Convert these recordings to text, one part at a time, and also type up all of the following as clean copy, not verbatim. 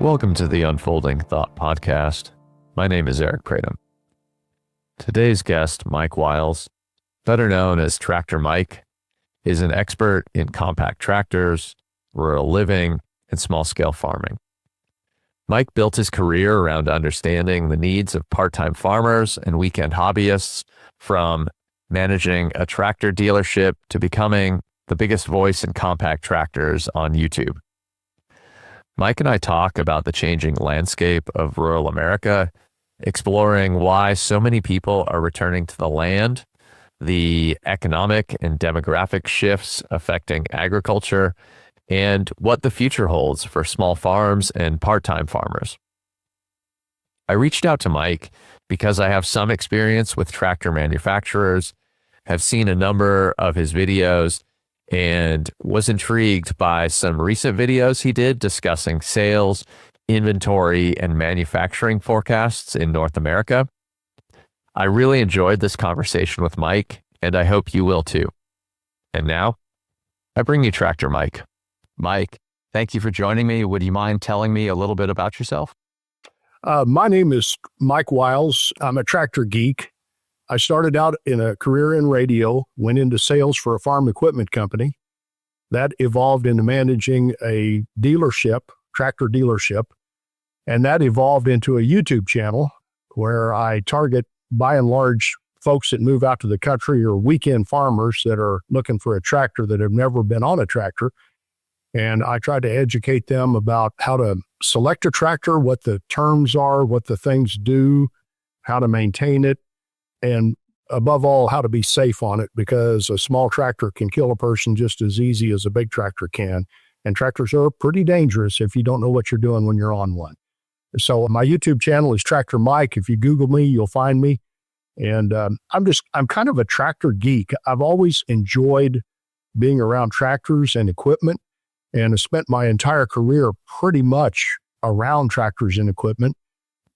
Welcome to the Unfolding Thought Podcast. My name is Eric Pradum. Today's guest, Mike Wiles, better known as Tractor Mike, is an expert in compact tractors, rural living, and small-scale farming. Mike built his career around understanding the needs of part-time farmers and weekend hobbyists, from managing a tractor dealership to becoming the biggest voice in compact tractors on YouTube. Mike and I talk about the changing landscape of rural America, exploring why so many people are returning to the land, the economic and demographic shifts affecting agriculture, and what the future holds for small farms and part-time farmers. I reached out to Mike because I have some experience with tractor manufacturers, have seen a number of his videos, and was intrigued by some recent videos he did discussing sales, inventory, and manufacturing forecasts in North America. I really enjoyed this conversation with Mike, and I hope you will too. And now, I bring you Tractor Mike. Mike, thank you for joining me. Would you mind telling me a little bit about yourself? My name is Mike Wiles. I'm a tractor geek. I started out in a career in radio, went into sales for a farm equipment company. That evolved into managing a dealership, tractor dealership, and that evolved into a YouTube channel where I target, by and large, folks that move out to the country or weekend farmers that are looking for a tractor that have never been on a tractor. And I try to educate them about how to select a tractor, what the terms are, what the things do, how to maintain it, and above all, how to be safe on it, because a small tractor can kill a person just as easy as a big tractor can. And tractors are pretty dangerous if you don't know what you're doing when you're on one. So my YouTube channel is Tractor Mike. If you Google me, you'll find me. And I'm kind of a tractor geek. I've always enjoyed being around tractors and equipment, and I spent my entire career pretty much around tractors and equipment.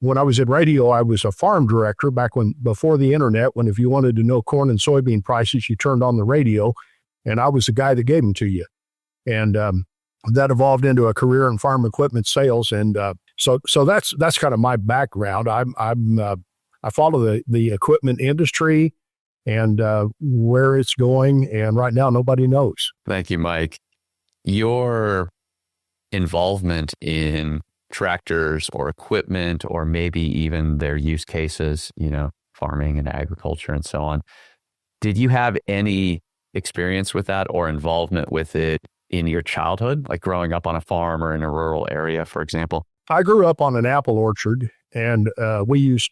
When I was in radio, I was a farm director before the internet, when if you wanted to know corn and soybean prices, you turned on the radio, and I was the guy that gave them to you. And that evolved into a career in farm equipment sales. And so that's kind of my background. I follow the equipment industry and where it's going. And right now, nobody knows. Thank you, Mike. Your involvement in tractors or equipment, or maybe even their use cases, farming and agriculture and so on. Did you have any experience with that or involvement with it in your childhood, like growing up on a farm or in a rural area, for example? I grew up on an apple orchard, and we used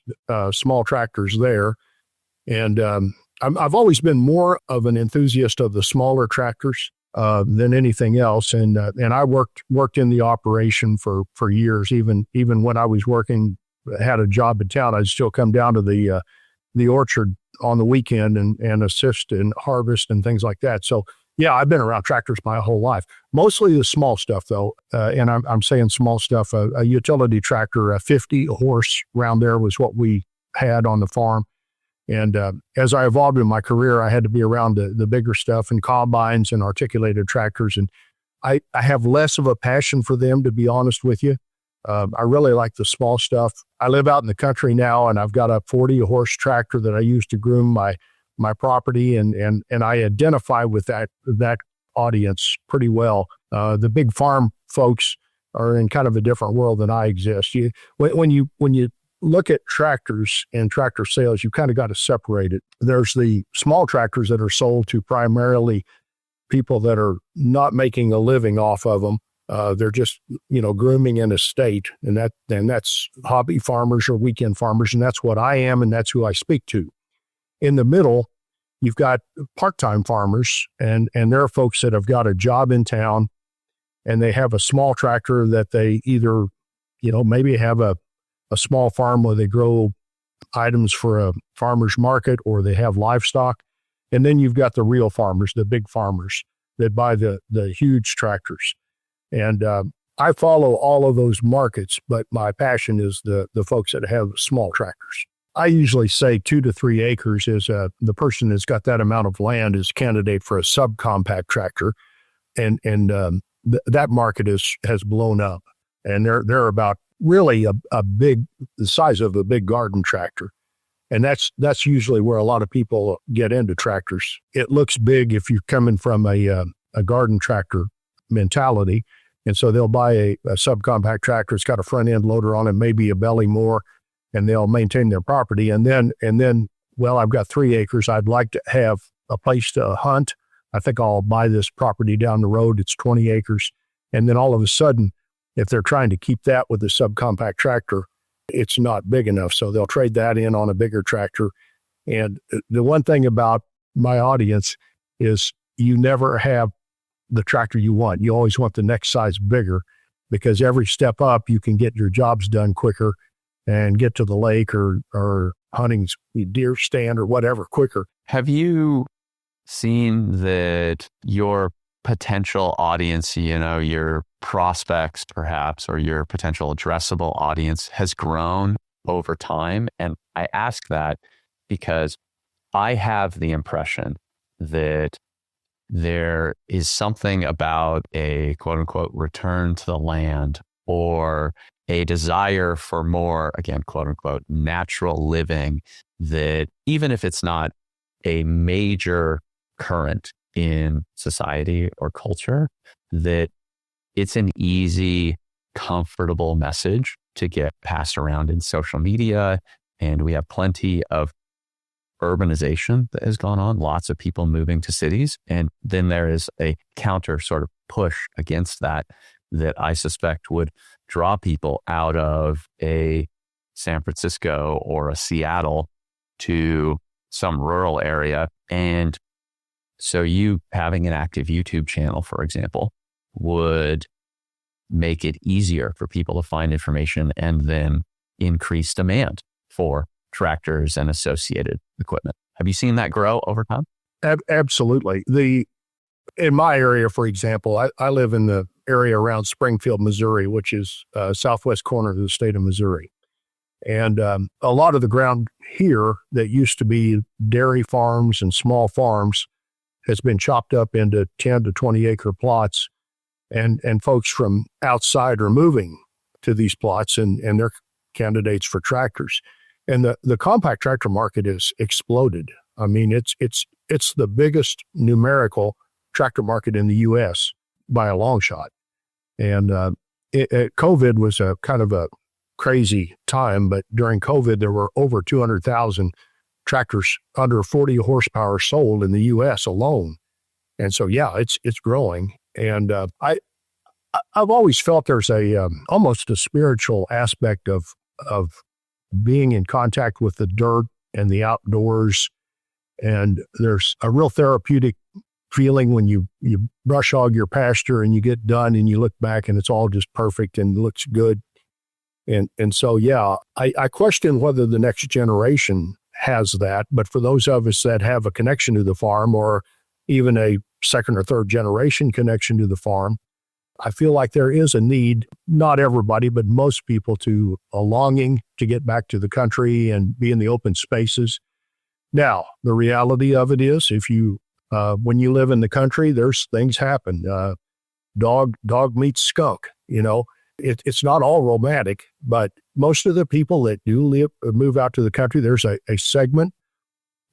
small tractors there. And I've always been more of an enthusiast of the smaller tractors than anything else. And I worked in the operation for years. Even when I was had a job in town, I'd still come down to the orchard on the weekend and assist in harvest and things like that. So yeah, I've been around tractors my whole life, mostly the small stuff though. And I'm saying small stuff, a utility tractor, a 50 horse round there was what we had on the farm. And as I evolved in my career, I had to be around the bigger stuff and combines and articulated tractors. And I have less of a passion for them, to be honest with you. I really like the small stuff. I live out in the country now, and I've got a 40 horse tractor that I use to groom my property. And I identify with that audience pretty well. The big farm folks are in kind of a different world than I exist. When you look at tractors and tractor sales, you kind of got to separate it. There's the small tractors that are sold to primarily people that are not making a living off of them. They're just, grooming an estate, and that's hobby farmers or weekend farmers. And that's what I am. And that's who I speak to. In the middle, you've got part-time farmers, and there are folks that have got a job in town, and they have a small tractor that they either, maybe have a small farm where they grow items for a farmer's market, or they have livestock. And then you've got the real farmers, the big farmers that buy the huge tractors. And I follow all of those markets, but my passion is the folks that have small tractors. I usually say 2 to 3 acres is the person that's got that amount of land is candidate for a subcompact tractor. And that market has blown up. and they're about really the size of a big garden tractor. And that's usually where a lot of people get into tractors. It looks big if you're coming from a garden tractor mentality. And so they'll buy a subcompact tractor. It's got a front end loader on it, maybe a belly mower, and they'll maintain their property. And then, well, I've got 3 acres. I'd like to have a place to hunt. I think I'll buy this property down the road. It's 20 acres. And then all of a sudden, if they're trying to keep that with a subcompact tractor, it's not big enough. So they'll trade that in on a bigger tractor. And the one thing about my audience is you never have the tractor you want. You always want the next size bigger, because every step up, you can get your jobs done quicker and get to the lake or hunting deer stand or whatever quicker. Have you seen that your potential audience, your prospects perhaps, or your potential addressable audience has grown over time? And I ask that because I have the impression that there is something about a quote unquote return to the land, or a desire for more, again, quote unquote, natural living, that even if it's not a major current in society or culture, that it's an easy, comfortable message to get passed around in social media. And we have plenty of urbanization that has gone on, lots of people moving to cities. And then there is a counter sort of push against that I suspect would draw people out of a San Francisco or a Seattle to some rural area. And so you having an active YouTube channel, for example, would make it easier for people to find information and then increase demand for tractors and associated equipment. Have you seen that grow over time? Absolutely. In my area, for example, I live in the area around Springfield, Missouri, which is southwest corner of the state of Missouri. And a lot of the ground here that used to be dairy farms and small farms has been chopped up into 10 to 20 acre plots. And folks from outside are moving to these plots, and they're candidates for tractors. And the compact tractor market has exploded. I mean, it's the biggest numerical tractor market in the U.S. by a long shot. And COVID was a kind of a crazy time, but during COVID, there were over 200,000 tractors under 40 horsepower sold in the U.S. alone. And so, yeah, it's growing. And I've always felt there's almost a spiritual aspect of being in contact with the dirt and the outdoors. And there's a real therapeutic feeling when you brush hog your pasture and you get done and you look back and it's all just perfect and looks good. And so, yeah, I question whether the next generation has that. But for those of us that have a connection to the farm, or even a second or third generation connection to the farm, I feel like there is a need, not everybody, but most people, to a longing to get back to the country and be in the open spaces. Now, the reality of it is, when you live in the country, there's things happen. Dog meets skunk, It's not all romantic, but most of the people that do move out to the country, there's a segment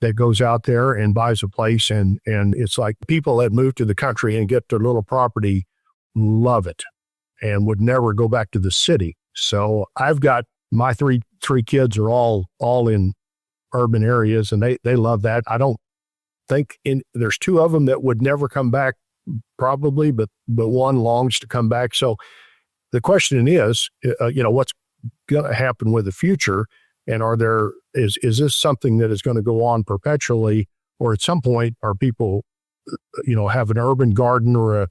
that goes out there and buys a place. And it's like people that move to the country and get their little property love it and would never go back to the city. So I've got my three kids are all in urban areas, and they love that. I don't think there's 2 of them that would never come back probably, but one longs to come back. So the question is, what's going to happen with the future? And is this something that is going to go on perpetually, or at some point are people, have an urban garden or a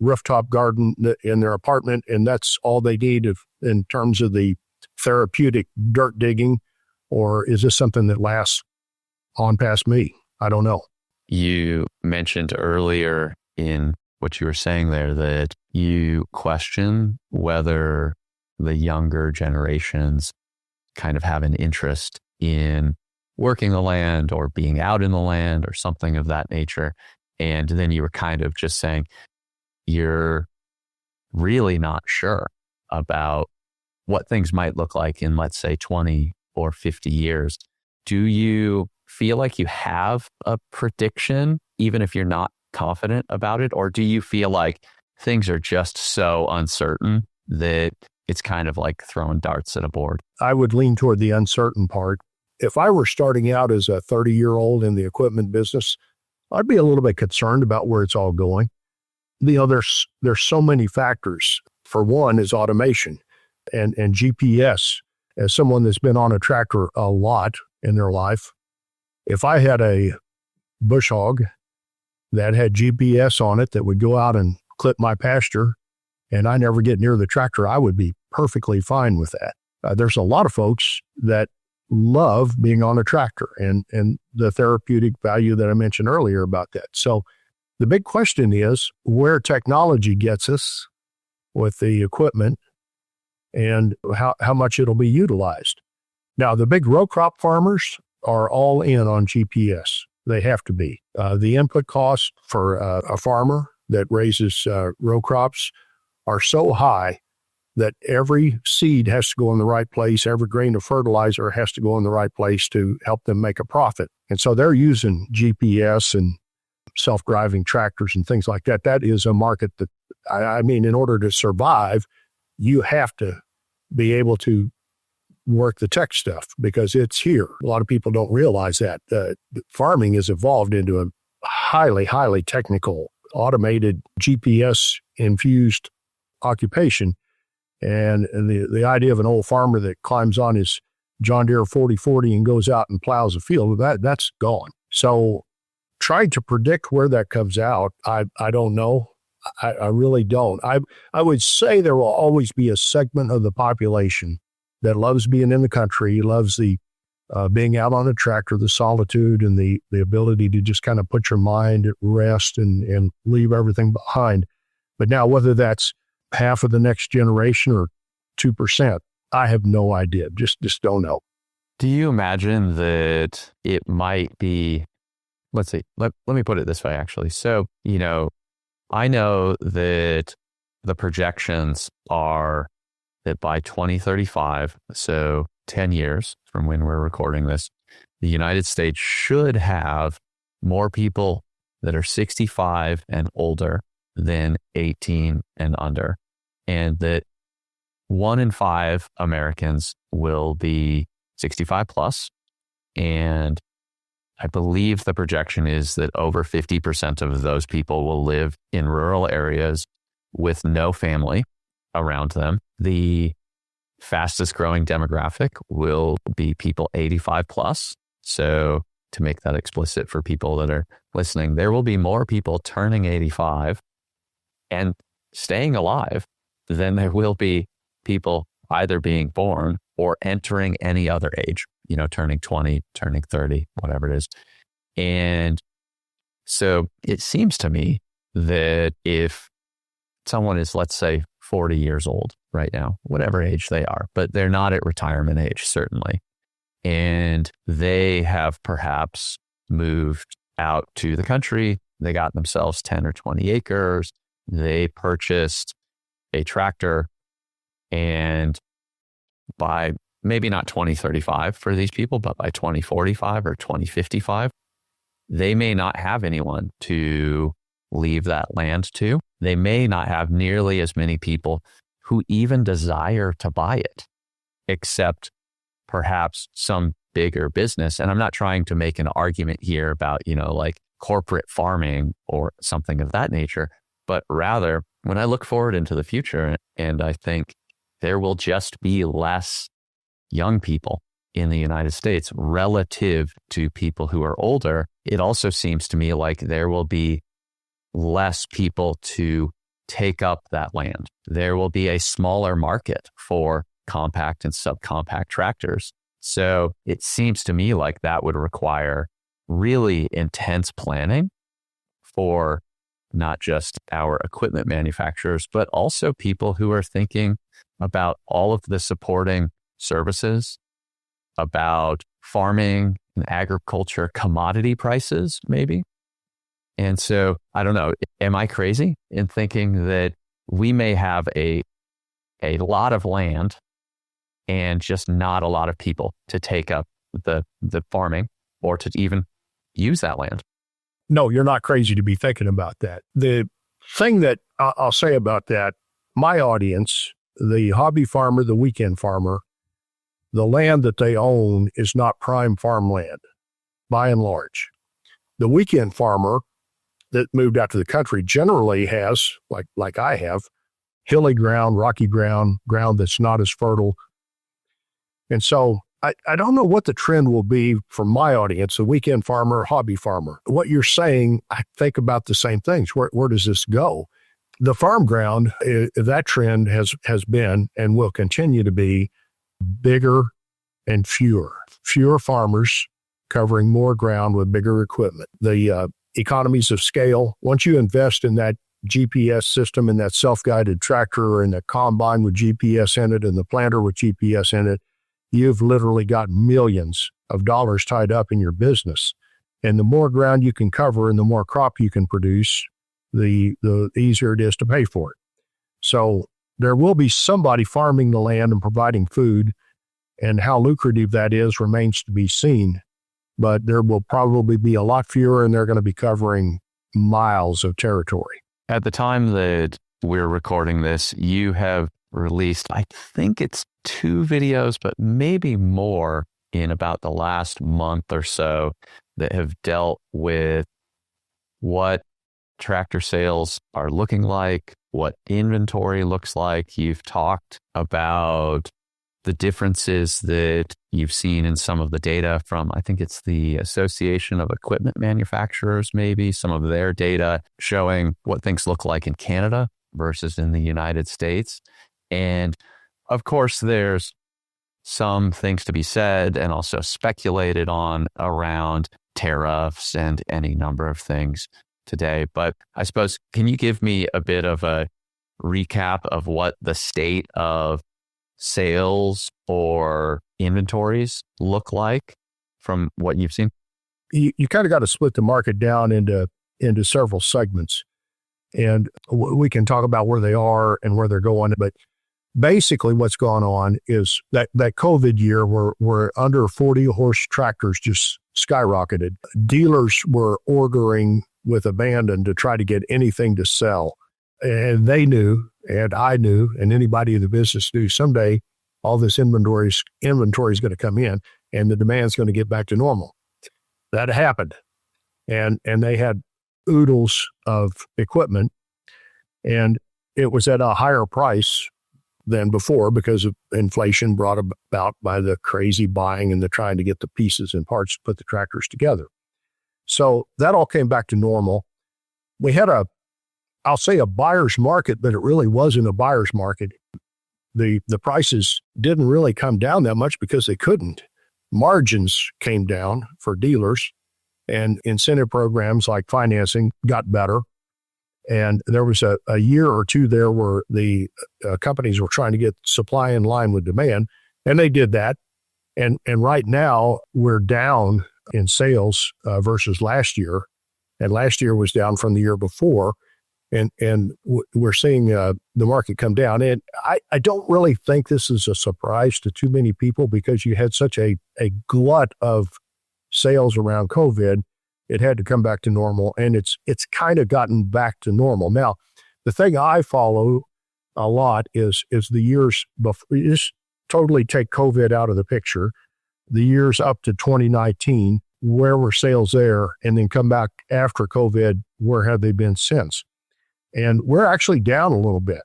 rooftop garden in their apartment, and that's all they need in terms of the therapeutic dirt digging? Or is this something that lasts on past me? I don't know. You mentioned earlier in what you were saying there that you question whether the younger generations kind of have an interest in working the land or being out in the land or something of that nature. And then you were kind of just saying, you're really not sure about what things might look like in, let's say, 20 or 50 years. Do you feel like you have a prediction, even if you're not confident about it? Or do you feel like things are just so uncertain that it's kind of like throwing darts at a board? I would lean toward the uncertain part. If I were starting out as a 30-year-old in the equipment business, I'd be a little bit concerned about where it's all going. There's so many factors. For one is automation and GPS. As someone that's been on a tractor a lot in their life, if I had a bush hog that had GPS on it that would go out and clip my pasture and I never get near the tractor, I would be perfectly fine with that. There's a lot of folks that love being on a tractor and the therapeutic value that I mentioned earlier about that. So the big question is where technology gets us with the equipment and how much it'll be utilized. Now, the big row crop farmers are all in on GPS. They have to be. The input costs for a farmer that raises row crops are so high that every seed has to go in the right place. Every grain of fertilizer has to go in the right place to help them make a profit. And so they're using GPS and self-driving tractors and things like that. That is a market that, I mean, in order to survive, you have to be able to work the tech stuff because it's here. A lot of people don't realize that. Farming has evolved into a highly, highly technical, automated, GPS-infused occupation. And the idea of an old farmer that climbs on his John Deere 4040 and goes out and plows a field, that's gone. So trying to predict where that comes out, I don't know. I really don't. I would say there will always be a segment of the population that loves being in the country, loves the being out on a tractor, the solitude and the ability to just kind of put your mind at rest and leave everything behind. But now whether that's half of the next generation or 2%, I have no idea. Just don't know. Do you imagine that it might be, let's see, let me put it this way, actually. So, I know that the projections are that by 2035, so 10 years from when we're recording this, the United States should have more people that are 65 and older than 18 and under. And that 1 in 5 Americans will be 65 plus. And I believe the projection is that over 50% of those people will live in rural areas with no family around them. The fastest growing demographic will be people 85 plus. So to make that explicit for people that are listening, there will be more people turning 85 and staying alive than there will be people either being born or entering any other age, turning 20, turning 30, whatever it is. And so it seems to me that if someone is, let's say, 40 years old right now, whatever age they are, but they're not at retirement age, certainly, and they have perhaps moved out to the country, they got themselves 10 or 20 acres, they purchased a tractor, and by maybe not 2035 for these people, but by 2045 or 2055, they may not have anyone to leave that land to. They may not have nearly as many people who even desire to buy it, except perhaps some bigger business. And I'm not trying to make an argument here about, like corporate farming or something of that nature, but rather when I look forward into the future and I think there will just be less young people in the United States relative to people who are older, it also seems to me like there will be less people to take up that land. There will be a smaller market for compact and subcompact tractors. So it seems to me like that would require really intense planning for not just our equipment manufacturers, but also people who are thinking about all of the supporting services, about farming and agriculture commodity prices, maybe. And so I don't know, am I crazy in thinking that we may have a a lot of land and just not a lot of people to take up the farming or to even use that land. No, you're not crazy to be thinking about that. The thing that I'll say about that, my audience, the hobby farmer, the weekend farmer, the land that they own is not prime farmland, by and large. The weekend farmer that moved out to the country generally has, like I have, hilly ground, rocky ground that's not as fertile. And so I don't know what the trend will be for my audience, the weekend farmer, hobby farmer. What you're saying, I think about the same things. Where does this go? The farm ground, that trend has been and will continue to be bigger and fewer. Fewer farmers covering more ground with bigger equipment. The economies of scale, once you invest in that GPS system and that self-guided tractor and the combine with GPS in it and the planter with GPS in it, you've literally got millions of dollars tied up in your business. And the more ground you can cover and the more crop you can produce, the easier it is to pay for it. So there will be somebody farming the land and providing food, and how lucrative that is remains to be seen. But there will probably be a lot fewer, and they're going to be covering miles of territory. At the time that we're recording this, you have released, I think it's 2 videos, but maybe more in about the last month or so that have dealt with what tractor sales are looking like, what inventory looks like. You've talked about the differences that you've seen in some of the data from, I think it's the Association of Equipment Manufacturers, maybe some of their data showing what things look like in Canada versus in the United States. And of course, there's some things to be said and also speculated on around tariffs and any number of things today. But I suppose, can you give me a bit of a recap of what the state of sales or inventories look like from what you've seen? You kind of got to split the market down into several segments. And we can talk about where they are and where they're going. But basically what's going on is that COVID year where under 40 horse tractors just skyrocketed. Dealers were ordering with abandon to try to get anything to sell. And they knew, and I knew, and anybody in the business knew someday all this inventory is going to come in and the demand's going to get back to normal. That happened. And they had oodles of equipment, and it was at a higher price than before because of inflation brought about by the crazy buying and the trying to get the pieces and parts to put the tractors together. So that all came back to normal. We had I'll say a buyer's market, but it really wasn't a buyer's market. The prices didn't really come down that much because they couldn't. Margins came down for dealers, and incentive programs like financing got better. And there was a year or two there where the companies were trying to get supply in line with demand, and they did that. And right now we're down in sales versus last year, and last year was down from the year before. And we're seeing the market come down. And I don't really think this is a surprise to too many people because you had such a glut of sales around COVID. It had to come back to normal, and it's kind of gotten back to normal. Now, the thing I follow a lot is the years before. You just totally take COVID out of the picture. The years up to 2019, where were sales there? And then come back after COVID, where have they been since? And we're actually down a little bit.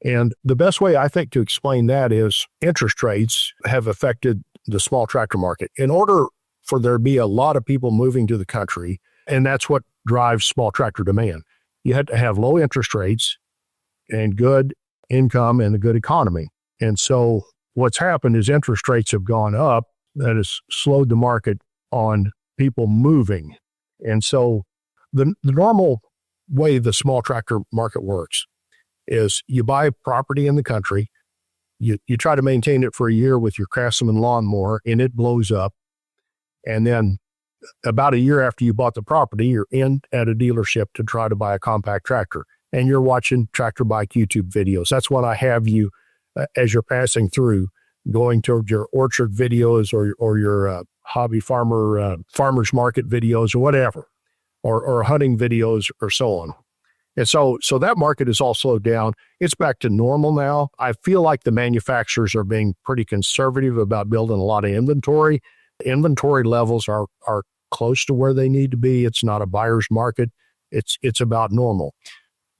And the best way I think to explain that is interest rates have affected the small tractor market. In order for there to be a lot of people moving to the country, and that's what drives small tractor demand, you had to have low interest rates and good income and a good economy. And so what's happened is interest rates have gone up. That has slowed the market on people moving. And so the normal way the small tractor market works is you buy property in the country, you try to maintain it for a year with your Craftsman lawnmower, and it blows up. And then about a year after you bought the property, you're in at a dealership to try to buy a compact tractor, and you're watching Tractor Bike YouTube videos. That's when I have you as you're passing through, going towards your orchard videos or your hobby farmers market videos or whatever, or hunting videos or so on. And so that market is all slowed down. It's back to normal now. I feel like the manufacturers are being pretty conservative about building a lot of inventory. Inventory levels are close to where they need to be. It's not a buyer's market. It's about normal.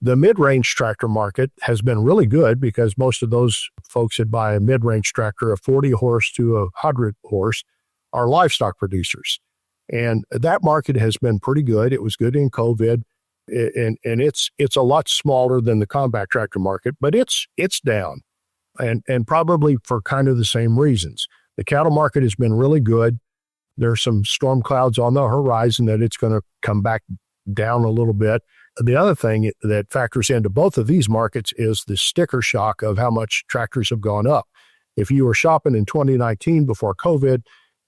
The mid-range tractor market has been really good because most of those folks that buy a mid-range tractor, a 40 horse to a 100 horse, are livestock producers. And that market has been pretty good. It was good in COVID. And it's a lot smaller than the compact tractor market, but it's down, and probably for kind of the same reasons. The cattle market has been really good. There's some storm clouds on the horizon that it's going to come back down a little bit. The other thing that factors into both of these markets is the sticker shock of how much tractors have gone up. If you were shopping in 2019 before COVID,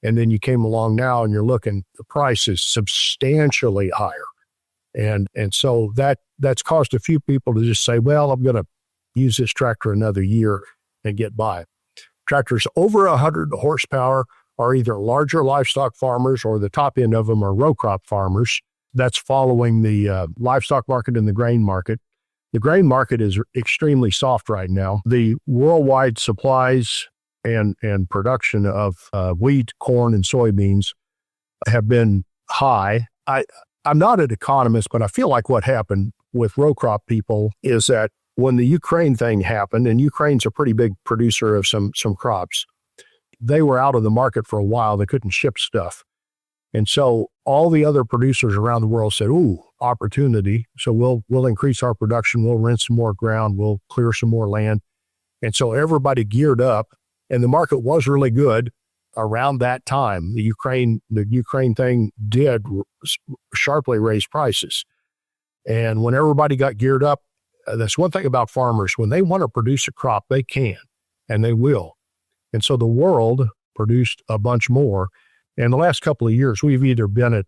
and then you came along now and you're looking, the price is substantially higher. And so that's caused a few people to just say, well, I'm going to use this tractor another year and get by. Tractors over 100 horsepower are either larger livestock farmers, or the top end of them are row crop farmers. That's following the livestock market and the grain market. The grain market is extremely soft right now. The worldwide supplies and production of wheat, corn, and soybeans have been high. I'm not an economist, but I feel like what happened with row crop people is that when the Ukraine thing happened, and Ukraine's a pretty big producer of some crops, they were out of the market for a while. They couldn't ship stuff. And so all the other producers around the world said, ooh, opportunity. So we'll increase our production. We'll rent some more ground. We'll clear some more land. And so everybody geared up, and the market was really good. Around that time, the Ukraine thing did sharply raise prices. And when everybody got geared up, that's one thing about farmers. When they want to produce a crop, they can, and they will. And so the world produced a bunch more. And the last couple of years, we've either been at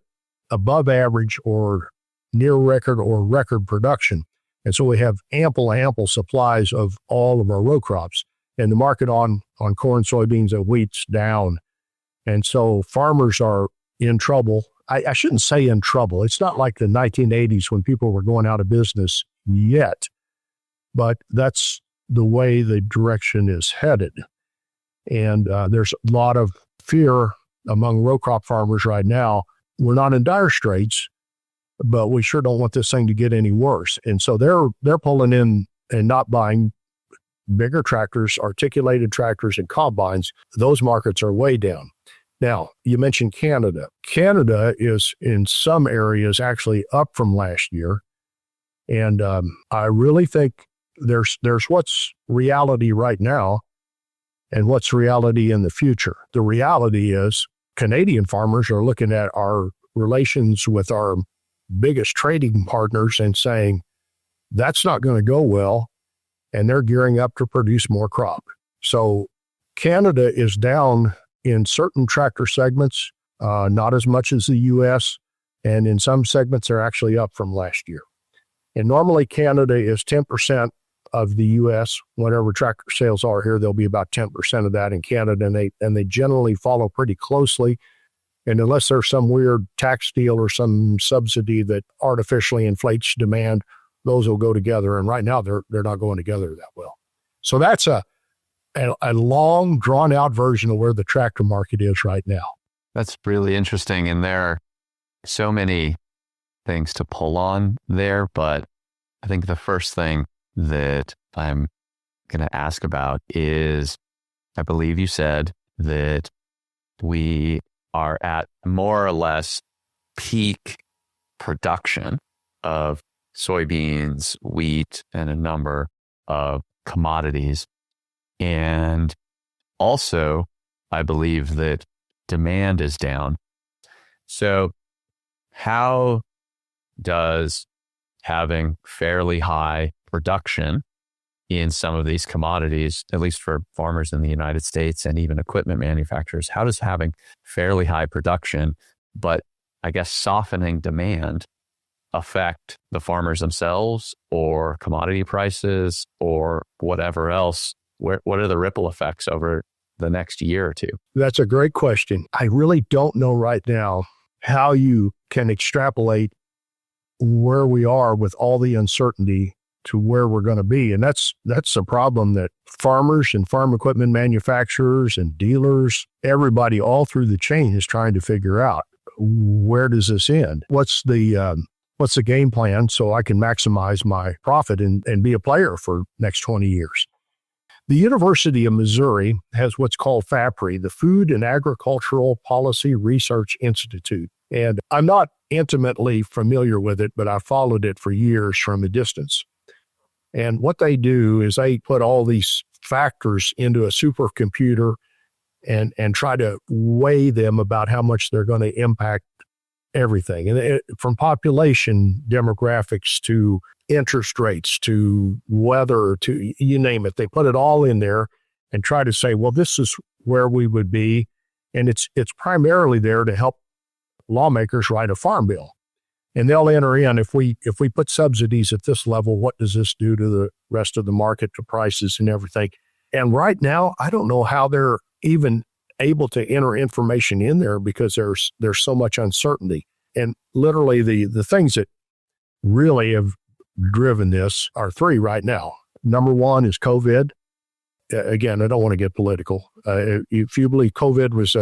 above average or near record or record production. And so we have ample supplies of all of our row crops. And the market on corn, soybeans, and wheat's down. And so farmers are in trouble. I shouldn't say in trouble. It's not like the 1980s when people were going out of business yet, but that's the way the direction is headed. And there's a lot of fear among row crop farmers right now. We're not in dire straits, but we sure don't want this thing to get any worse. And so they're pulling in and not buying bigger tractors, articulated tractors, and combines. Those markets are way down. Now, you mentioned Canada. Canada is in some areas actually up from last year. And I really think there's what's reality right now and what's reality in the future. The reality is Canadian farmers are looking at our relations with our biggest trading partners and saying, that's not going to go well. And they're gearing up to produce more crop. So Canada is down in certain tractor segments, not as much as the U.S., and in some segments they're actually up from last year. And normally Canada is 10% of the U.S. Whatever tractor sales are here, there'll be about 10% of that in Canada, and they generally follow pretty closely. And unless there's some weird tax deal or some subsidy that artificially inflates demand, those will go together. And right now they're not going together that well. So that's a long, drawn-out version of where the tractor market is right now. That's really interesting. And there are so many things to pull on there. But I think the first thing that I'm going to ask about is, I believe you said that we are at more or less peak production of soybeans, wheat, and a number of commodities. And also, I believe that demand is down. So how does having fairly high production in some of these commodities, at least for farmers in the United States and even equipment manufacturers, how does having fairly high production, but I guess softening demand, affect the farmers themselves or commodity prices or whatever else what are the ripple effects over the next year or two? That's a great question. I really don't know right now how you can extrapolate where we are with all the uncertainty to where we're going to be. And that's a problem that farmers and farm equipment manufacturers and dealers, everybody all through the chain is trying to figure out. Where does this end? What's the game plan so I can maximize my profit and be a player for next 20 years? The University of Missouri has what's called FAPRI, the Food and Agricultural Policy Research Institute. And I'm not intimately familiar with it, but I followed it for years from a distance. And what they do is they put all these factors into a supercomputer and try to weigh them about how much they're going to impact everything. And from population demographics to interest rates to weather to you name it, they put it all in there and try to say, well, this is where we would be. And it's primarily there to help lawmakers write a farm bill. And they'll enter in, if we put subsidies at this level, what does this do to the rest of the market, to prices and everything? And right now, I don't know how they're even able to enter information in there because there's so much uncertainty. And literally the things that really have driven this are three right now. Number one is COVID. Again, I don't want to get political. If you believe COVID was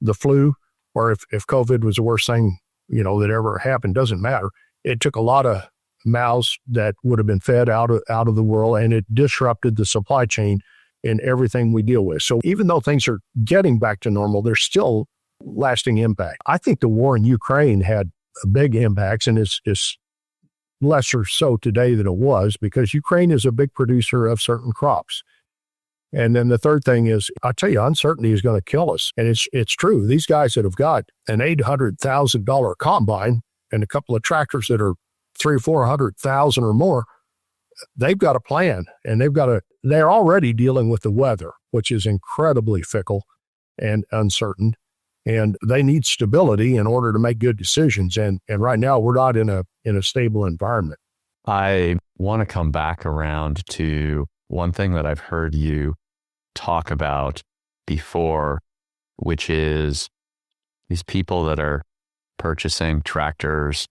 the flu, or if COVID was the worst thing that ever happened, doesn't matter. It took a lot of mouths that would have been fed out of the world, and it disrupted the supply chain in everything we deal with. So even though things are getting back to normal, there's still lasting impact. I think the war in Ukraine had big impacts, and it's lesser so today than it was because Ukraine is a big producer of certain crops. And then the third thing is, I'll tell you, uncertainty is going to kill us. And it's true. These guys that have got an $800,000 combine and a couple of tractors that are $300,000 or $400,000 or more, they've got a plan, and they're already dealing with the weather, which is incredibly fickle and uncertain. And they need stability in order to make good decisions. And right now we're not in a stable environment. I want to come back around to one thing that I've heard you talk about before, which is these people that are purchasing tractors,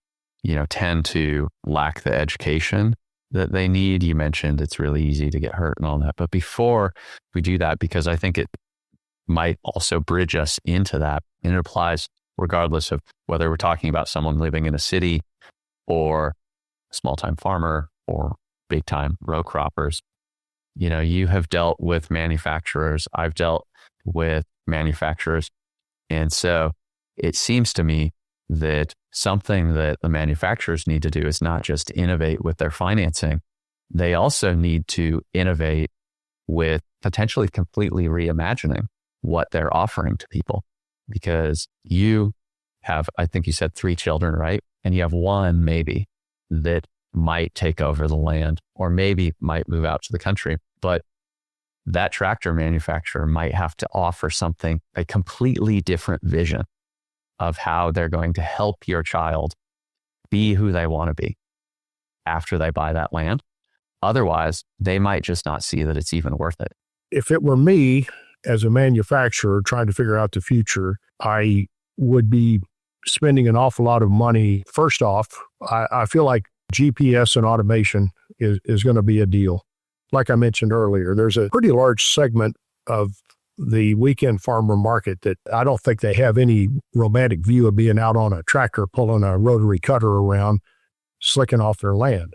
tend to lack the education that they need. You mentioned it's really easy to get hurt and all that. But before we do that, because I think it might also bridge us into that, and it applies regardless of whether we're talking about someone living in a city or a small-time farmer or big-time row croppers. You have dealt with manufacturers. I've dealt with manufacturers. And so it seems to me that something that the manufacturers need to do is not just innovate with their financing. They also need to innovate with potentially completely reimagining what they're offering to people. Because you have, I think you said 3 children, right? And you have one maybe that might take over the land or maybe might move out to the country. But that tractor manufacturer might have to offer something, a completely different vision of how they're going to help your child be who they want to be after they buy that land. Otherwise, they might just not see that it's even worth it. If it were me as a manufacturer trying to figure out the future, I would be spending an awful lot of money. First off, I feel like GPS and automation is going to be a deal. Like I mentioned earlier, there's a pretty large segment of the weekend farmer market that I don't think they have any romantic view of being out on a tractor pulling a rotary cutter around, slicking off their land.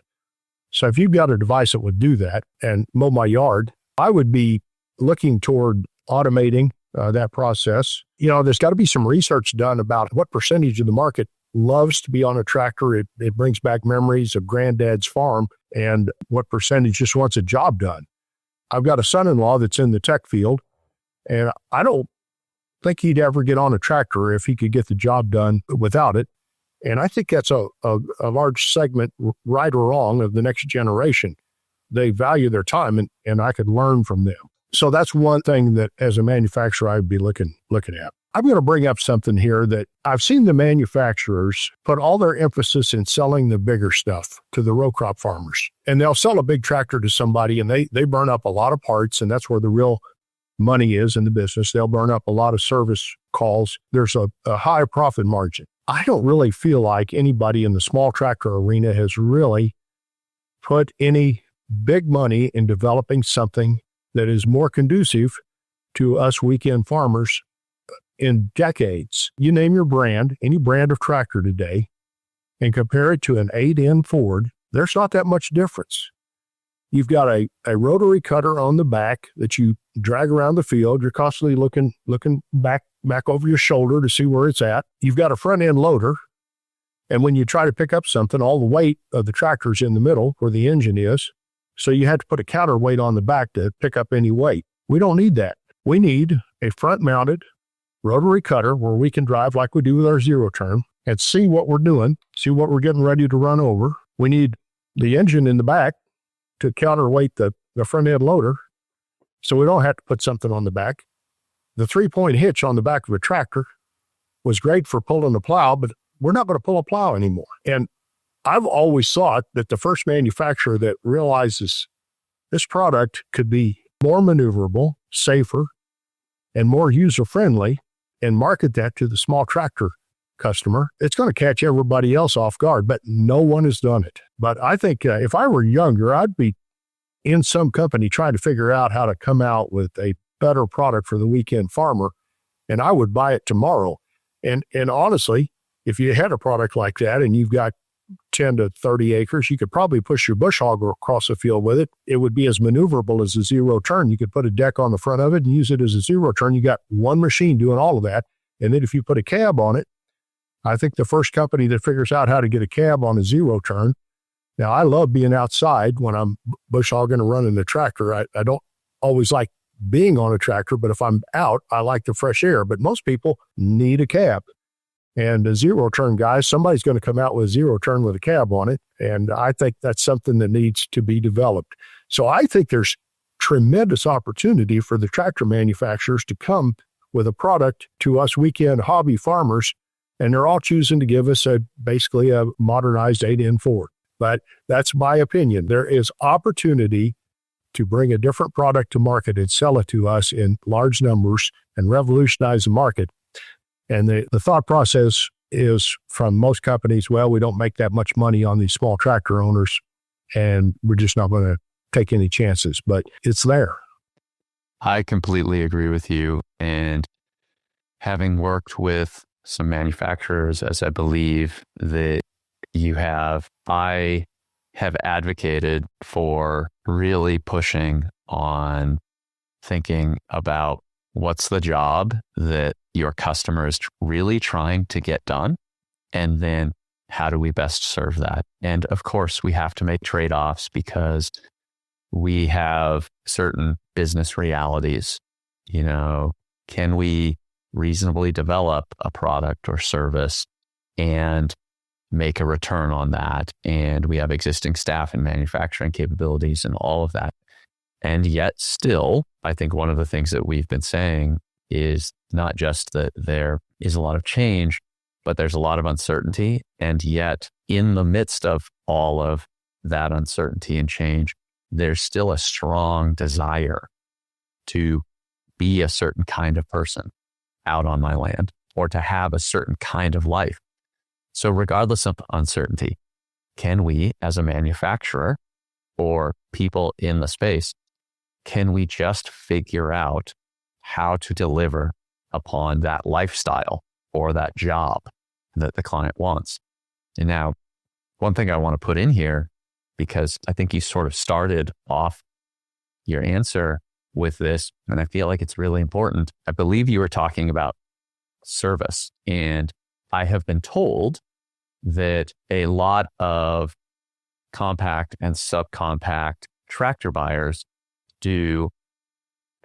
So if you've got a device that would do that and mow my yard, I would be looking toward automating that process. There's got to be some research done about what percentage of the market loves to be on a tractor. It brings back memories of granddad's farm, and what percentage just wants a job done. I've got a son-in-law that's in the tech field, and I don't think he'd ever get on a tractor if he could get the job done without it. And I think that's a large segment, right or wrong, of the next generation. They value their time, and I could learn from them. So that's one thing that as a manufacturer, I'd be looking at. I'm going to bring up something here that I've seen the manufacturers put all their emphasis in selling the bigger stuff to the row crop farmers. And they'll sell a big tractor to somebody and they burn up a lot of parts, and that's where the real money is in the business. They'll burn up a lot of service calls. There's a high profit margin. I don't really feel like anybody in the small tractor arena has really put any big money in developing something that is more conducive to us weekend farmers in decades. You name your brand, any brand of tractor today, and compare it to an 8N Ford, there's not that much difference. You've got a rotary cutter on the back that you drag around the field. You're constantly looking back over your shoulder to see where it's at. You've got a front end loader. And when you try to pick up something, all the weight of the tractor is in the middle where the engine is. So you had to put a counterweight on the back to pick up any weight. We don't need that. We need a front mounted rotary cutter where we can drive like we do with our zero turn and see what we're doing, see what we're getting ready to run over. We need the engine in the back to counterweight the front end loader, so we don't have to put something on the back. The 3-point hitch on the back of a tractor was great for pulling a plow, but we're not going to pull a plow anymore. And I've always thought that the first manufacturer that realizes this product could be more maneuverable, safer, and more user-friendly and market that to the small tractor customer, it's going to catch everybody else off guard, but no one has done it. But I think if I were younger, I'd be in some company trying to figure out how to come out with a better product for the weekend farmer, and I would buy it tomorrow. And honestly, if you had a product like that and you've got 10 to 30 acres, you could probably push your bush hogger across the field with it. It would be as maneuverable as a zero turn. You could put a deck on the front of it and use it as a zero turn. You got one machine doing all of that. And then if you put a cab on it, I think the first company that figures out how to get a cab on a zero turn. Now, I love being outside when I'm bush hogging or running the tractor. I don't always like being on a tractor, but if I'm out, I like the fresh air. But most people need a cab. And a zero turn, guys, somebody's going to come out with a zero turn with a cab on it. And I think that's something that needs to be developed. So I think there's tremendous opportunity for the tractor manufacturers to come with a product to us weekend hobby farmers. And they're all choosing to give us basically a modernized 8N Ford. But that's my opinion. There is opportunity to bring a different product to market and sell it to us in large numbers and revolutionize the market. And the thought process is from most companies, well, we don't make that much money on these small tractor owners, and we're just not going to take any chances. But it's there. I completely agree with you. And having worked with some manufacturers, as I believe that you have, I have advocated for really pushing on thinking about what's the job that your customer is really trying to get done, and then how do we best serve that? And of course, we have to make trade-offs because we have certain business realities. You know, can we reasonably develop a product or service and make a return on that? And we have existing staff and manufacturing capabilities and all of that. And yet still, I think one of the things that we've been saying is not just that there is a lot of change, but there's a lot of uncertainty. And yet in the midst of all of that uncertainty and change, there's still a strong desire to be a certain kind of person out on my land, or to have a certain kind of life. So regardless of uncertainty, can we, as a manufacturer or people in the space, can we just figure out how to deliver upon that lifestyle or that job that the client wants? And now, one thing I want to put in here, because I think you sort of started off your answer with this, and I feel like it's really important. I believe you were talking about service, and I have been told that a lot of compact and subcompact tractor buyers do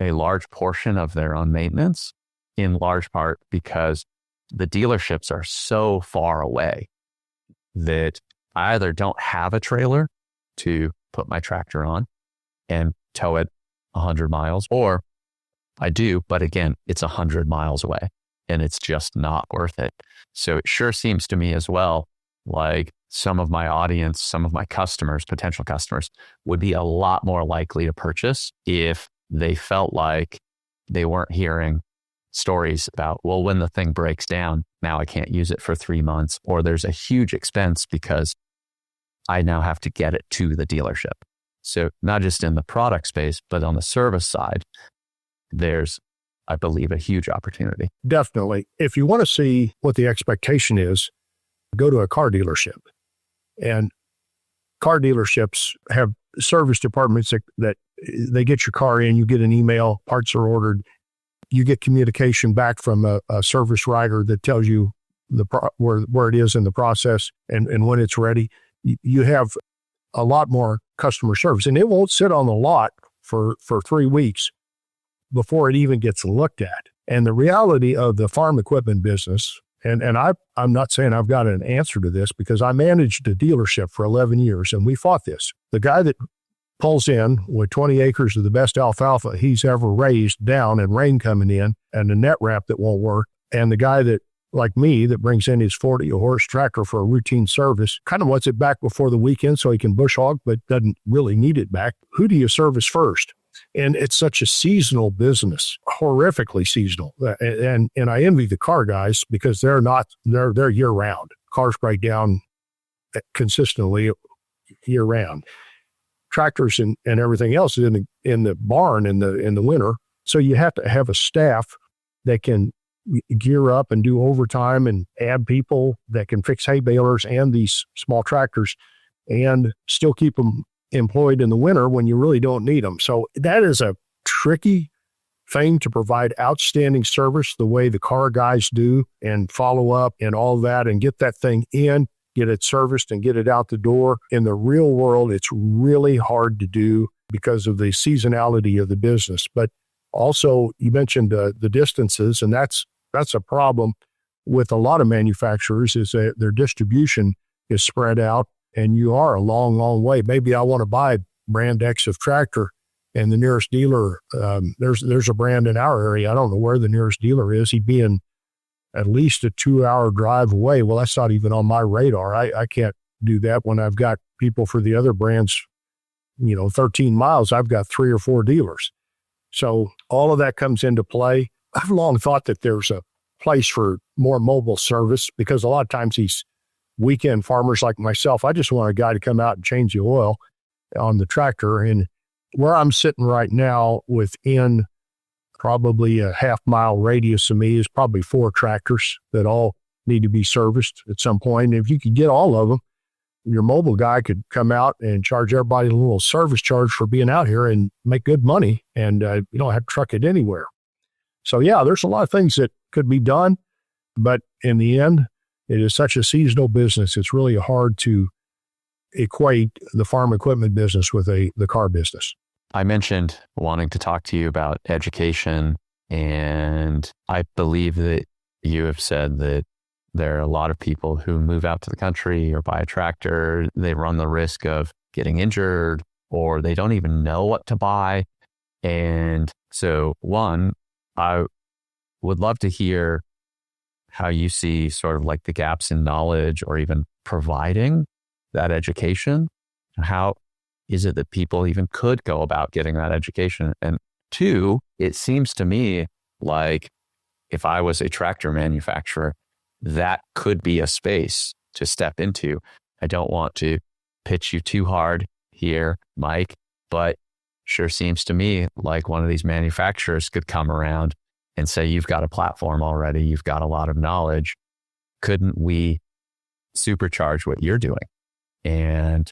a large portion of their own maintenance, in large part because the dealerships are so far away that I either don't have a trailer to put my tractor on and tow it 100 miles, or I do, but again, it's 100 miles away. and it's just not worth it. So it sure seems to me as well, like some of my audience, some of my customers, potential customers, would be a lot more likely to purchase if they felt like they weren't hearing stories about, well, when the thing breaks down, now I can't use it for 3 months, or there's a huge expense because I now have to get it to the dealership. So not just in the product space, but on the service side, there's, I believe, a huge opportunity. Definitely. If you want to see what the expectation is, go to a car dealership. And car dealerships have service departments that they get your car in, you get an email, parts are ordered, you get communication back from a service writer that tells you where it is in the process and when it's ready. You have a lot more customer service, and it won't sit on the lot for 3 weeks before it even gets looked at. And the reality of the farm equipment business, and I'm not saying I've got an answer to this because I managed a dealership for 11 years and we fought this. The guy that pulls in with 20 acres of the best alfalfa he's ever raised down and rain coming in and a net wrap that won't work, and the guy that, like me, that brings in his 40 horse tractor for a routine service, kind of wants it back before the weekend so he can bush hog, but doesn't really need it back. Who do you service first? And it's such a seasonal business, horrifically seasonal. And I envy the car guys because they're year round. Cars break down consistently year round. Tractors and everything else is in the barn in the winter. So you have to have a staff that can gear up and do overtime and add people that can fix hay balers and these small tractors and still keep them employed in the winter when you really don't need them. So that is a tricky thing to provide outstanding service the way the car guys do and follow up and all that and get that thing in, get it serviced and get it out the door. In the real world, it's really hard to do because of the seasonality of the business. But also, you mentioned the distances, and that's a problem with a lot of manufacturers is that their distribution is spread out and you are a long, long way. Maybe I want to buy brand X of tractor and the nearest dealer, there's a brand in our area. I don't know where the nearest dealer is. He'd be in at least a 2-hour drive away. Well, that's not even on my radar. I can't do that when I've got people for the other brands, 13 miles. I've got 3 or 4 dealers. So all of that comes into play. I've long thought that there's a place for more mobile service because a lot of times these weekend farmers like myself, I just want a guy to come out and change the oil on the tractor. And where I'm sitting right now within probably a half-mile radius of me is probably 4 tractors that all need to be serviced at some point. And if you could get all of them, your mobile guy could come out and charge everybody a little service charge for being out here and make good money. And you don't have to truck it anywhere. So yeah, there's a lot of things that could be done, but in the end, it is such a seasonal business. It's really hard to equate the farm equipment business with the car business. I mentioned wanting to talk to you about education, and I believe that you have said that there are a lot of people who move out to the country or buy a tractor. They run the risk of getting injured or they don't even know what to buy. And so one, I would love to hear how you see sort of like the gaps in knowledge or even providing that education. How is it that people even could go about getting that education? And 2, it seems to me like if I was a tractor manufacturer, that could be a space to step into. I don't want to pitch you too hard here, Mike, but sure seems to me like one of these manufacturers could come around and say, you've got a platform already, you've got a lot of knowledge. Couldn't we supercharge what you're doing and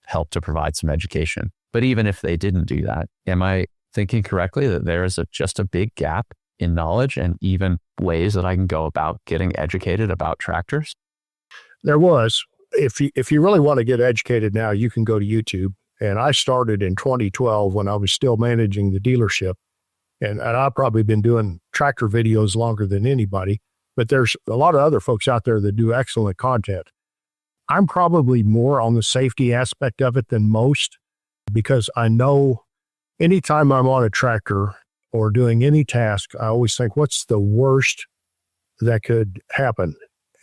help to provide some education? But even if they didn't do that, am I thinking correctly that there is just a big gap in knowledge and even ways that I can go about getting educated about tractors? There was. If you really want to get educated now, you can go to YouTube. And I started in 2012 when I was still managing the dealership. And I've probably been doing tractor videos longer than anybody, but there's a lot of other folks out there that do excellent content. I'm probably more on the safety aspect of it than most because I know anytime I'm on a tractor or doing any task, I always think, what's the worst that could happen.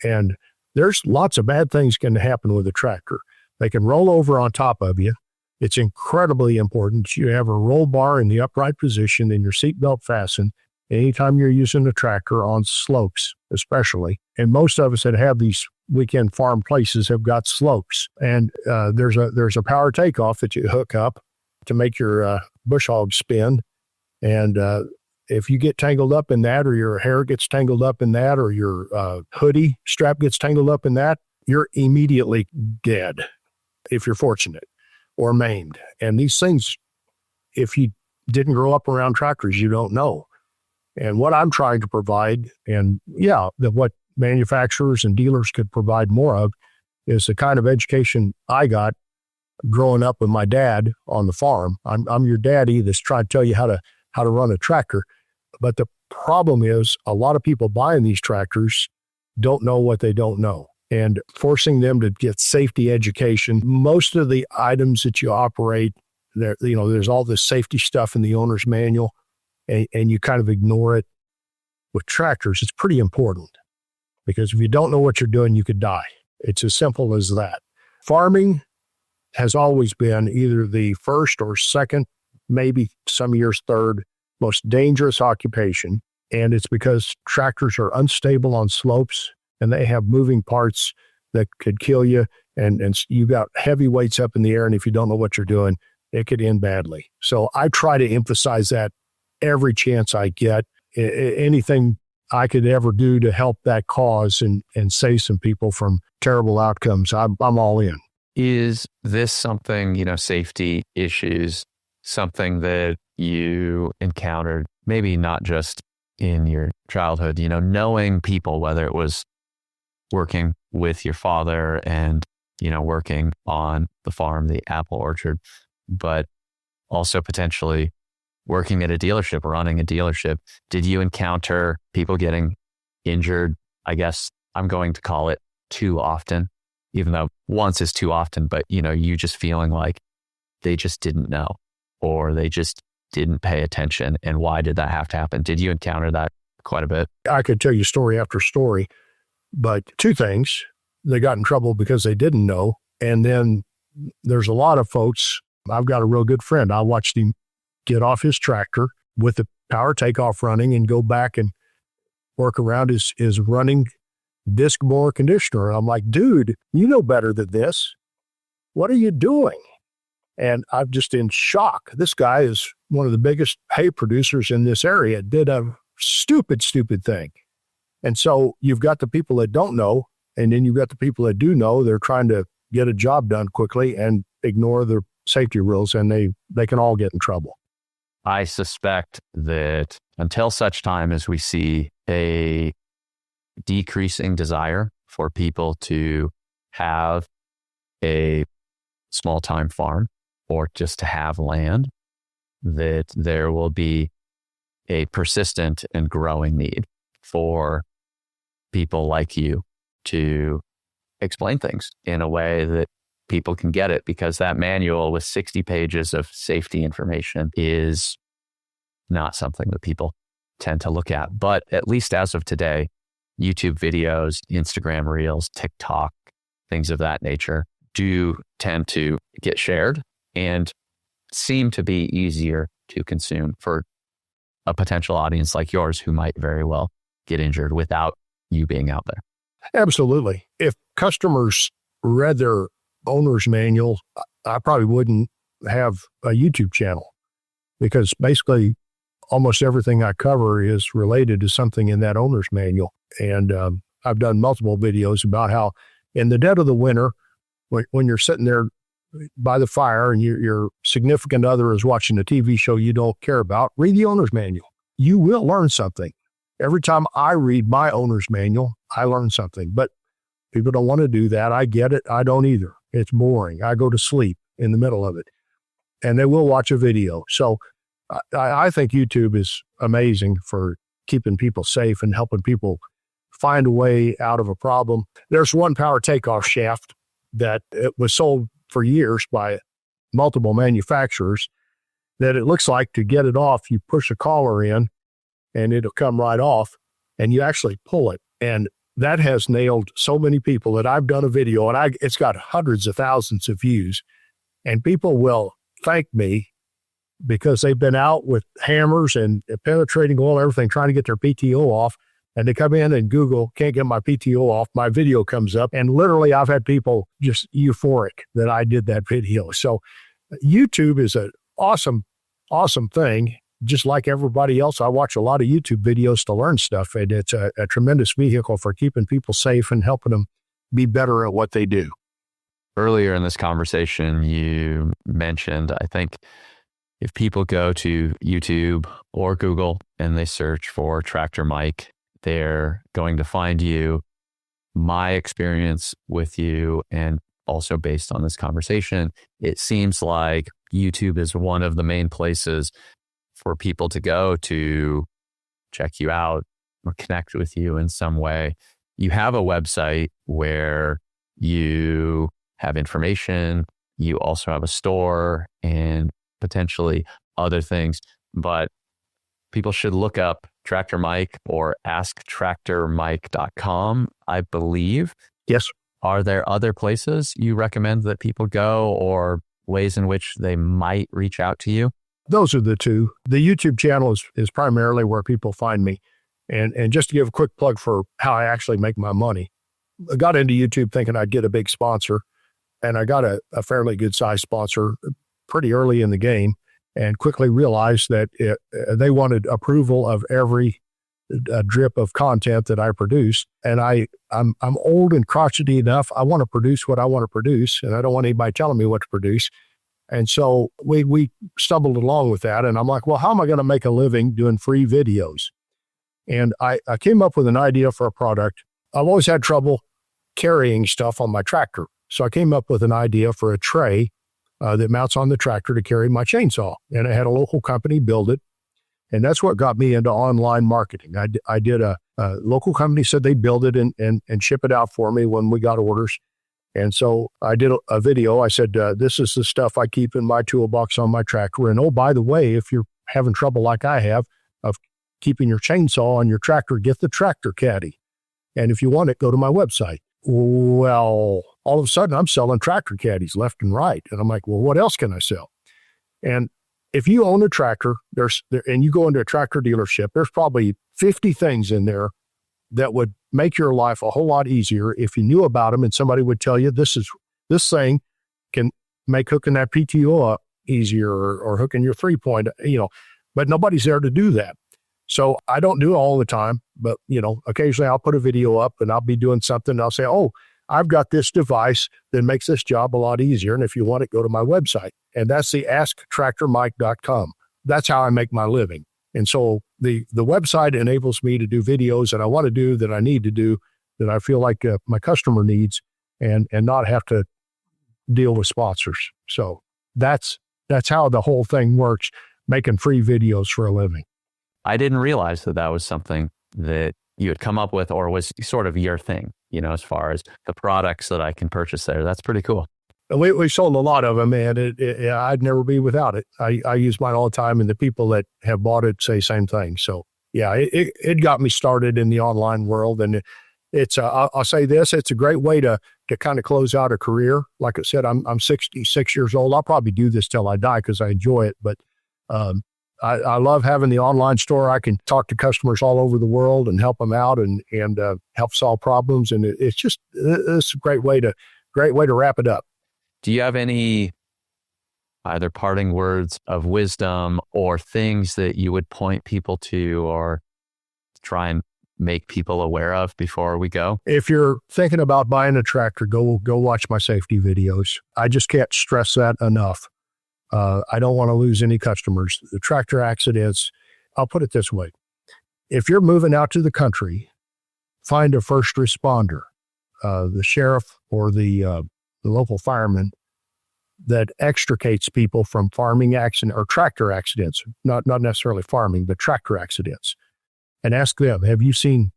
And there's lots of bad things can happen with a tractor. They can roll over on top of you. It's incredibly important you have a roll bar in the upright position and your seatbelt fastened anytime you're using a tractor on slopes, especially. And most of us that have these weekend farm places have got slopes. And there's a power takeoff that you hook up to make your bush hog spin. And if you get tangled up in that, or your hair gets tangled up in that, or your hoodie strap gets tangled up in that, you're immediately dead if you're fortunate, or maimed. And these things, if you didn't grow up around tractors, you don't know. And what I'm trying to provide, and what manufacturers and dealers could provide more of, is the kind of education I got growing up with my dad on the farm. I'm your daddy that's trying to tell you how to run a tractor. But the problem is a lot of people buying these tractors don't know what they don't know. And forcing them to get safety education. Most of the items that you operate, there's all this safety stuff in the owner's manual, and you kind of ignore it. With tractors, it's pretty important, because if you don't know what you're doing, you could die. It's as simple as that. Farming has always been either the first or second, maybe some years third, most dangerous occupation. And it's because tractors are unstable on slopes, and they have moving parts that could kill you. And you got heavy weights up in the air, and if you don't know what you're doing, it could end badly. So I try to emphasize that every chance I get. Anything I could ever do to help that cause and save some people from terrible outcomes, I'm all in. Is this something, safety issues, something that you encountered, maybe not just in your childhood, knowing people, whether it was working with your father and, working on the farm, the apple orchard, but also potentially working at a dealership, running a dealership? Did you encounter people getting injured? I guess I'm going to call it too often, even though once is too often, but you just feeling like they just didn't know, or they just didn't pay attention. And why did that have to happen? Did you encounter that quite a bit? I could tell you story after story, but two things: they got in trouble because they didn't know. And then there's a lot of folks. I've got a real good friend. I watched him get off his tractor with the power takeoff running and go back and work around his running disc bore conditioner. I'm like, dude, you know better than this. What are you doing? And I'm just in shock. This guy is one of the biggest hay producers in this area, did a stupid thing. And so you've got the people that don't know, and then you've got the people that do know. They're trying to get a job done quickly and ignore the safety rules, and they can all get in trouble. I suspect that until such time as we see a decreasing desire for people to have a small-time farm or just to have land, that there will be a persistent and growing need for people like you to explain things in a way that people can get it, because that manual with 60 pages of safety information is not something that people tend to look at. But at least as of today, YouTube videos, Instagram Reels, TikTok, things of that nature do tend to get shared and seem to be easier to consume for a potential audience like yours who might very well get injured without you being out there. Absolutely. If customers read their owner's manual, I probably wouldn't have a YouTube channel, because basically almost everything I cover is related to something in that owner's manual. And I've done multiple videos about how in the dead of the winter, when you're sitting there by the fire and your significant other is watching a TV show you don't care about, read the owner's manual. You will learn something. Every time I read my owner's manual, I learn something. But people don't want to do that. I get it. I don't either. It's boring. I go to sleep in the middle of it. And they will watch a video. So I think YouTube is amazing for keeping people safe and helping people find a way out of a problem. There's one power takeoff shaft that it was sold for years by multiple manufacturers that it looks like to get it off, you push a collar in and it'll come right off. and you actually pull it. And that has nailed so many people that I've done a video and it's got hundreds of thousands of views, and people will thank me because they've been out with hammers and penetrating oil, everything, trying to get their PTO off. And they come in and Google, can't get my PTO off. My video comes up. And literally, I've had people just euphoric that I did that video. So YouTube is an awesome, awesome thing. Just like everybody else, I watch a lot of YouTube videos to learn stuff. And it's a tremendous vehicle for keeping people safe and helping them be better at what they do. Earlier in this conversation, you mentioned, I think, if people go to YouTube or Google and they search for Tractor Mike, they're going to find you. My experience with you, and also based on this conversation, it seems like YouTube is one of the main places for people to go to check you out or connect with you in some way. You have a website where you have information. You also have a store and potentially other things, but people should look up Tractor Mike or asktractormike.com, I believe. Yes. Are there other places you recommend that people go, or ways in which they might reach out to you? Those are the two. The YouTube channel is primarily where people find me. And just to give a quick plug for how I actually make my money, I got into YouTube thinking I'd get a big sponsor, and I got a fairly good sized sponsor pretty early in the game, and quickly realized that they wanted approval of every drip of content that I produce. And I'm old and crotchety enough. I want to produce what I want to produce, and I don't want anybody telling me what to produce. And so we stumbled along with that. And I'm like, well, how am I going to make a living doing free videos? And I came up with an idea for a product. I've always had trouble carrying stuff on my tractor. So I came up with an idea for a tray that mounts on the tractor to carry my chainsaw. And I had a local company build it. And that's what got me into online marketing. I did a local company said they'd build it and ship it out for me when we got orders. And so I did a video. I said, this is the stuff I keep in my toolbox on my tractor. And oh, by the way, if you're having trouble like I have of keeping your chainsaw on your tractor, get the tractor caddy. And if you want it, go to my website. Well, all of a sudden I'm selling tractor caddies left and right. And I'm like, well, what else can I sell? And if you own a tractor, and you go into a tractor dealership, there's probably 50 things in there that would make your life a whole lot easier if you knew about them, and somebody would tell you this thing can make hooking that PTO up easier, or hooking your 3-point, but nobody's there to do that. So I don't do it all the time, but occasionally I'll put a video up and I'll be doing something and I'll say, oh, I've got this device that makes this job a lot easier. And if you want it, go to my website. And that's the asktractormike.com. That's how I make my living. And so the website enables me to do videos that I want to do, that I need to do, that I feel like my customer needs, and not have to deal with sponsors. So that's how the whole thing works, making free videos for a living. I didn't realize that was something that you had come up with, or was sort of your thing, as far as the products that I can purchase there. That's pretty cool. We sold a lot of them, and I'd never be without it. I use mine all the time, and the people that have bought it say same thing. So yeah, it got me started in the online world, and it's I'll say this: it's a great way to kind of close out a career. Like I said, I'm 66 years old. I'll probably do this till I die because I enjoy it. But I love having the online store. I can talk to customers all over the world and help them out and help solve problems. And it's a great way to wrap it up. Do you have any either parting words of wisdom or things that you would point people to or try and make people aware of before we go? If you're thinking about buying a tractor, go watch my safety videos. I just can't stress that enough. I don't want to lose any customers. The tractor accidents, I'll put it this way. If you're moving out to the country, find a first responder, the sheriff or the local fireman that extricates people from farming accident or tractor accidents, not necessarily farming, but tractor accidents, and ask them, have you seen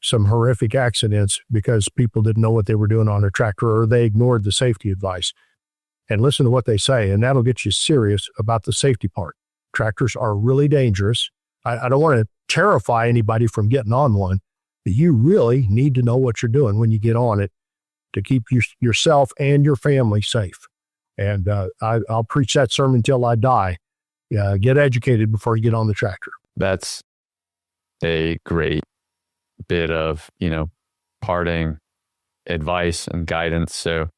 some horrific accidents because people didn't know what they were doing on their tractor, or they ignored the safety advice? And listen to what they say, and that'll get you serious about the safety part. Tractors are really dangerous. I don't want to terrify anybody from getting on one. But you really need to know what you're doing when you get on it to keep yourself and your family safe. And I'll preach that sermon until I die. Get educated before you get on the tractor. That's a great bit of, parting advice and guidance. So,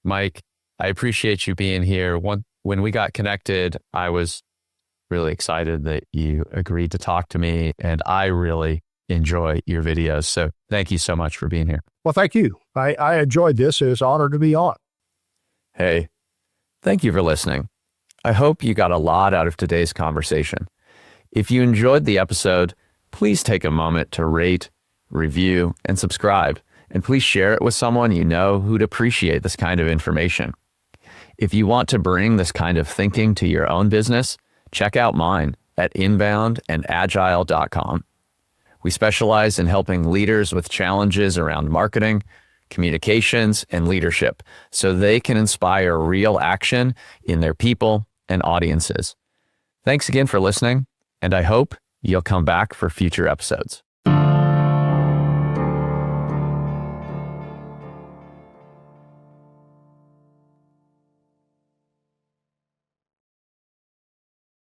Mike, I appreciate you being here. When we got connected, I was really excited that you agreed to talk to me, and I really enjoy your videos. So thank you so much for being here. Well, thank you. I enjoyed this. It was an honor to be on. Hey, thank you for listening. I hope you got a lot out of today's conversation. If you enjoyed the episode, please take a moment to rate, review, and subscribe. And please share it with someone you know who'd appreciate this kind of information. If you want to bring this kind of thinking to your own business, check out mine at inboundandagile.com. We specialize in helping leaders with challenges around marketing, communications, and leadership so they can inspire real action in their people and audiences. Thanks again for listening, and I hope you'll come back for future episodes.